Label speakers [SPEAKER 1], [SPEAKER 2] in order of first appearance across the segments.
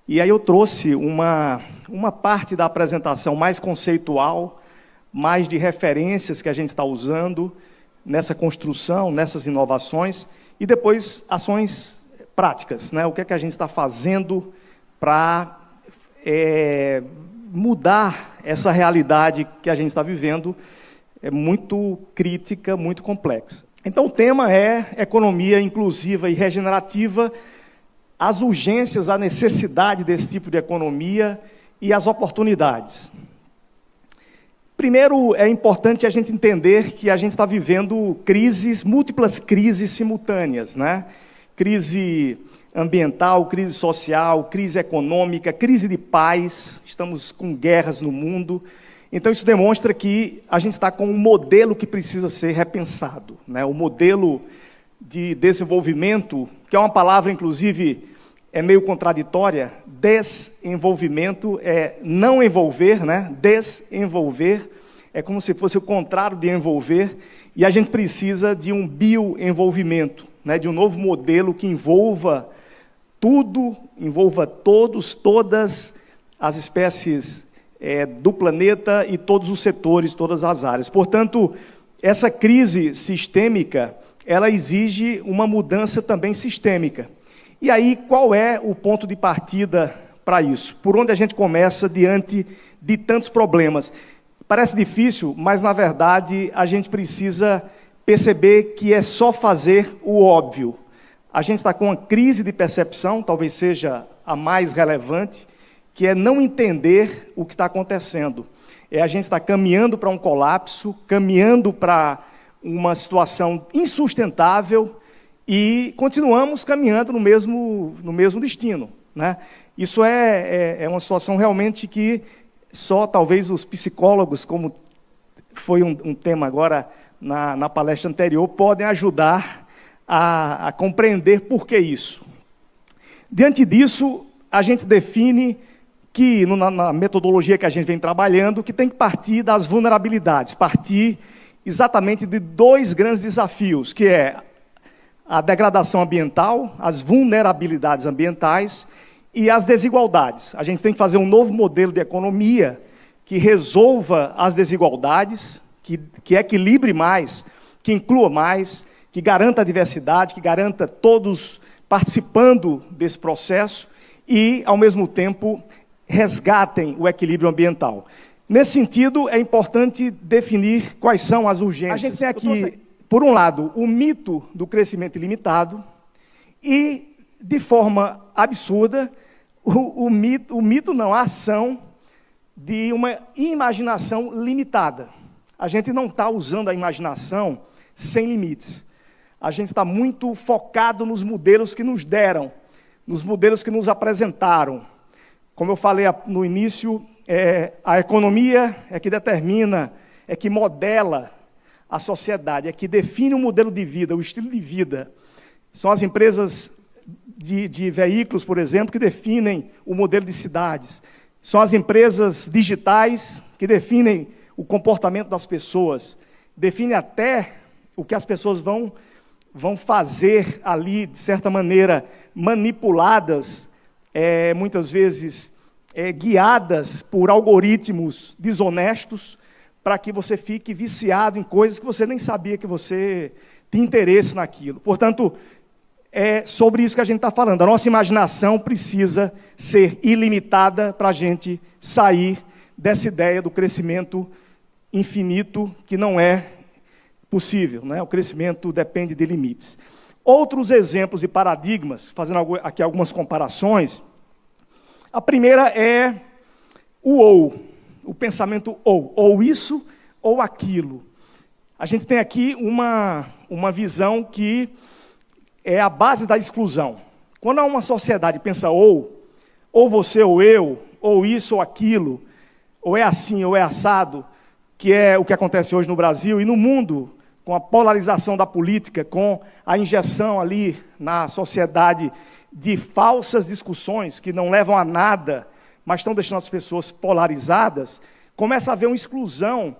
[SPEAKER 1] E aí eu trouxe uma parte da apresentação mais conceitual, mais de referências que a gente está usando nessa construção, nessas inovações, e depois ações práticas, né? O que é que a gente está fazendo para mudar essa realidade que a gente está vivendo, é muito crítica, muito complexa. Então o tema é economia inclusiva e regenerativa, as urgências, a necessidade desse tipo de economia e as oportunidades. Primeiro, é importante a gente entender que a gente está vivendo crises, múltiplas crises simultâneas, né? Crise ambiental, crise social, crise econômica, crise de paz, estamos com guerras no mundo. Então, isso demonstra que a gente está com um modelo que precisa ser repensado, né? O modelo de desenvolvimento, que é uma palavra, inclusive, é meio contraditória. Desenvolvimento é não envolver, né? Desenvolver é como se fosse o contrário de envolver, e a gente precisa de um bioenvolvimento, né? De um novo modelo que envolva tudo, envolva todos, todas as espécies do planeta e todos os setores, todas as áreas. Portanto, essa crise sistêmica, ela exige uma mudança também sistêmica. E aí, qual é o ponto de partida para isso? Por onde a gente começa diante de tantos problemas? Parece difícil, mas, na verdade, a gente precisa perceber que é só fazer o óbvio. A gente está com uma crise de percepção, talvez seja a mais relevante, que é não entender o que está acontecendo. A gente está caminhando para um colapso, caminhando para uma situação insustentável, e continuamos caminhando no mesmo destino, né? Isso é uma situação realmente que só talvez os psicólogos, como foi um tema agora na palestra anterior, podem ajudar a compreender por que isso. Diante disso, a gente define que, na metodologia que a gente vem trabalhando, que tem que partir das vulnerabilidades, partir exatamente de dois grandes desafios, que é a degradação ambiental, as vulnerabilidades ambientais e as desigualdades. A gente tem que fazer um novo modelo de economia que resolva as desigualdades, que equilibre mais, que inclua mais, que garanta a diversidade, que garanta todos participando desse processo e, ao mesmo tempo, resgatem o equilíbrio ambiental. Nesse sentido, é importante definir quais são as urgências. A gente tem aqui, por um lado, o mito do crescimento ilimitado e, de forma absurda, a ação de uma imaginação limitada. A gente não está usando a imaginação sem limites. A gente está muito focado nos modelos que nos deram, nos modelos que nos apresentaram. Como eu falei no início, a economia é que determina, é que modela a sociedade, é que define o modelo de vida, o estilo de vida. São as empresas de veículos, por exemplo, que definem o modelo de cidades. São as empresas digitais que definem o comportamento das pessoas. Define até o que as pessoas vão fazer ali, de certa maneira, manipuladas, muitas vezes guiadas por algoritmos desonestos, para que você fique viciado em coisas que você nem sabia que você tinha interesse naquilo. Portanto, é sobre isso que a gente está falando. A nossa imaginação precisa ser ilimitada para a gente sair dessa ideia do crescimento infinito, que não é possível, né? O crescimento depende de limites. Outros exemplos e paradigmas, fazendo aqui algumas comparações. A primeira é o pensamento ou isso ou aquilo. A gente tem aqui uma visão que é a base da exclusão. Quando uma sociedade pensa ou você ou eu, ou isso ou aquilo, ou é assim ou é assado, que é o que acontece hoje no Brasil e no mundo, com a polarização da política, com a injeção ali na sociedade de falsas discussões que não levam a nada, mas estão deixando as pessoas polarizadas, começa a haver uma exclusão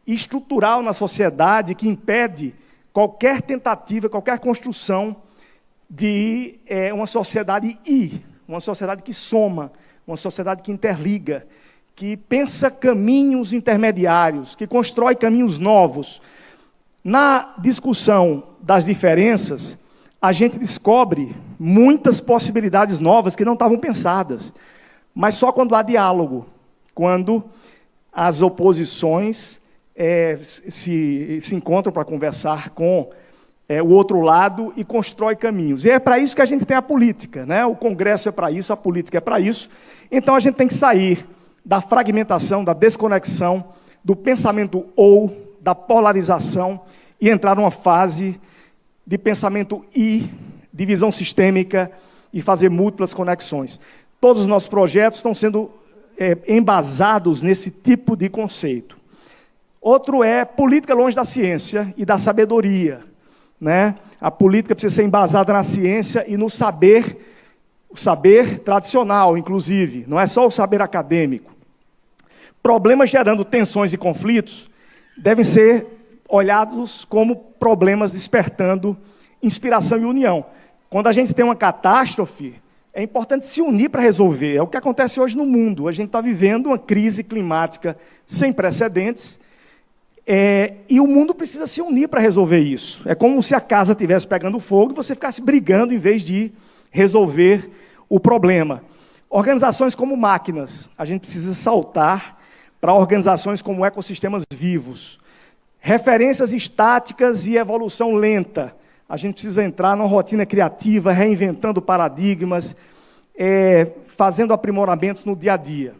[SPEAKER 1] estrutural na sociedade que impede qualquer tentativa, qualquer construção de uma sociedade uma sociedade que soma, uma sociedade que interliga, que pensa caminhos intermediários, que constrói caminhos novos. Na discussão das diferenças, a gente descobre muitas possibilidades novas que não estavam pensadas, mas só quando há diálogo, quando as oposições se encontram para conversar com o outro lado e constrói caminhos. E é para isso que a gente tem a política, né? O Congresso é para isso, a política é para isso. Então a gente tem que sair da fragmentação, da desconexão, do pensamento ou, da polarização, e entrar numa fase de pensamento e, de visão sistêmica, e fazer múltiplas conexões. Todos os nossos projetos estão sendo embasados nesse tipo de conceito. Outro é política longe da ciência e da sabedoria, né? A política precisa ser embasada na ciência e no saber, o saber tradicional, inclusive, não é só o saber acadêmico. Problemas gerando tensões e conflitos devem ser olhados como problemas despertando inspiração e união. Quando a gente tem uma catástrofe, é importante se unir para resolver. É o que acontece hoje no mundo. A gente está vivendo uma crise climática sem precedentes, e o mundo precisa se unir para resolver isso. É como se a casa estivesse pegando fogo e você ficasse brigando em vez de resolver o problema. Organizações como máquinas, a gente precisa saltar para organizações como ecossistemas vivos. Referências estáticas e evolução lenta. A gente precisa entrar numa rotina criativa, reinventando paradigmas, fazendo aprimoramentos no dia a dia.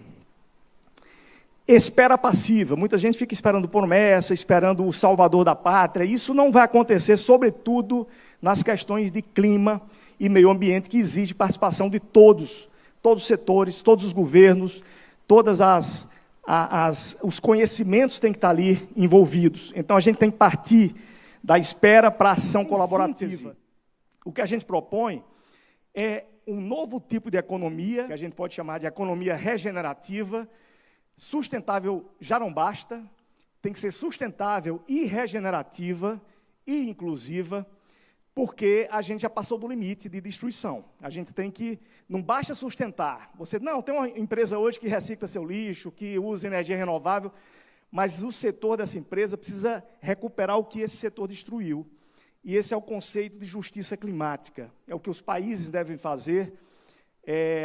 [SPEAKER 1] Espera passiva. Muita gente fica esperando promessa, esperando o salvador da pátria. Isso não vai acontecer, sobretudo nas questões de clima e meio ambiente, que exige participação de todos os setores, todos os governos, todas os conhecimentos têm que estar ali envolvidos. Então, a gente tem que partir da espera para a ação colaborativa. O que a gente propõe é um novo tipo de economia, que a gente pode chamar de economia regenerativa. Sustentável já não basta, tem que ser sustentável e regenerativa e inclusiva, porque a gente já passou do limite de destruição. A gente tem que, não basta sustentar. Você, não, tem uma empresa hoje que recicla seu lixo, que usa energia renovável, mas o setor dessa empresa precisa recuperar o que esse setor destruiu. E esse é o conceito de justiça climática. É o que os países devem fazer,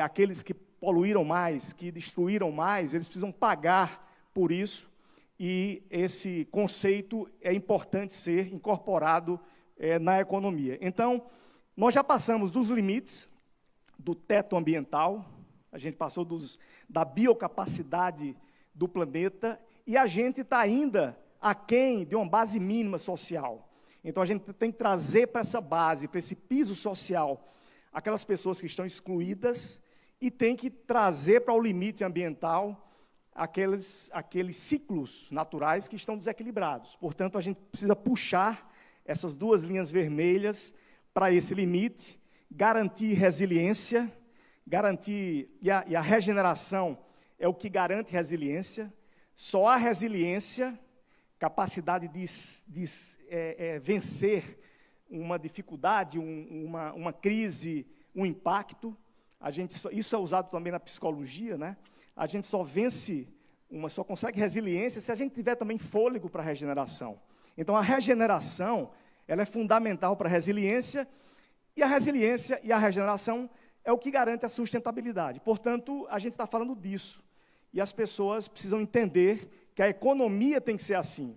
[SPEAKER 1] aqueles que poluíram mais, que destruíram mais, eles precisam pagar por isso, e esse conceito é importante ser incorporado na economia. Então, nós já passamos dos limites do teto ambiental, a gente passou da biocapacidade do planeta, e a gente está ainda aquém de uma base mínima social. Então, a gente tem que trazer para essa base, para esse piso social, aquelas pessoas que estão excluídas, e tem que trazer para o limite ambiental aqueles ciclos naturais que estão desequilibrados. Portanto, a gente precisa puxar essas duas linhas vermelhas para esse limite, garantir resiliência, e a regeneração é o que garante resiliência. Só há resiliência, capacidade de vencer uma dificuldade, uma crise, um impacto. Isso é usado também na psicologia, né? A gente só só consegue resiliência se a gente tiver também fôlego para a regeneração. Então, a regeneração, ela é fundamental para a resiliência e a regeneração é o que garante a sustentabilidade. Portanto, a gente está falando disso. E as pessoas precisam entender que a economia tem que ser assim.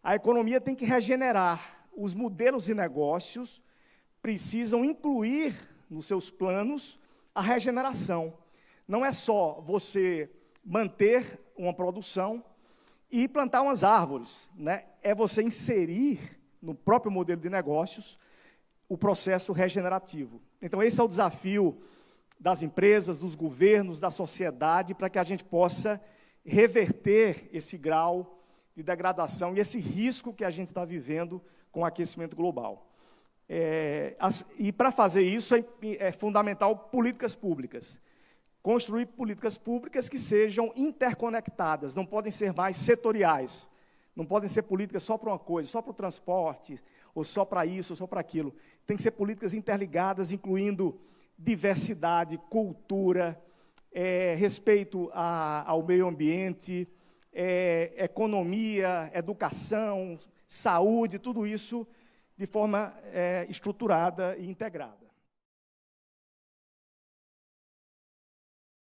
[SPEAKER 1] A economia tem que regenerar. Os modelos de negócios precisam incluir nos seus planos a regeneração. Não é só você manter uma produção e plantar umas árvores, né? É você inserir no próprio modelo de negócios o processo regenerativo. Então, esse é o desafio das empresas, dos governos, da sociedade, para que a gente possa reverter esse grau de degradação e esse risco que a gente está vivendo com o aquecimento global. E para fazer isso é fundamental políticas públicas. Construir políticas públicas que sejam interconectadas, não podem ser mais setoriais, não podem ser políticas só para uma coisa, só para o transporte, ou só para isso, ou só para aquilo. Tem que ser políticas interligadas, incluindo diversidade, cultura, respeito ao meio ambiente, economia, educação, saúde, tudo isso de forma estruturada e integrada.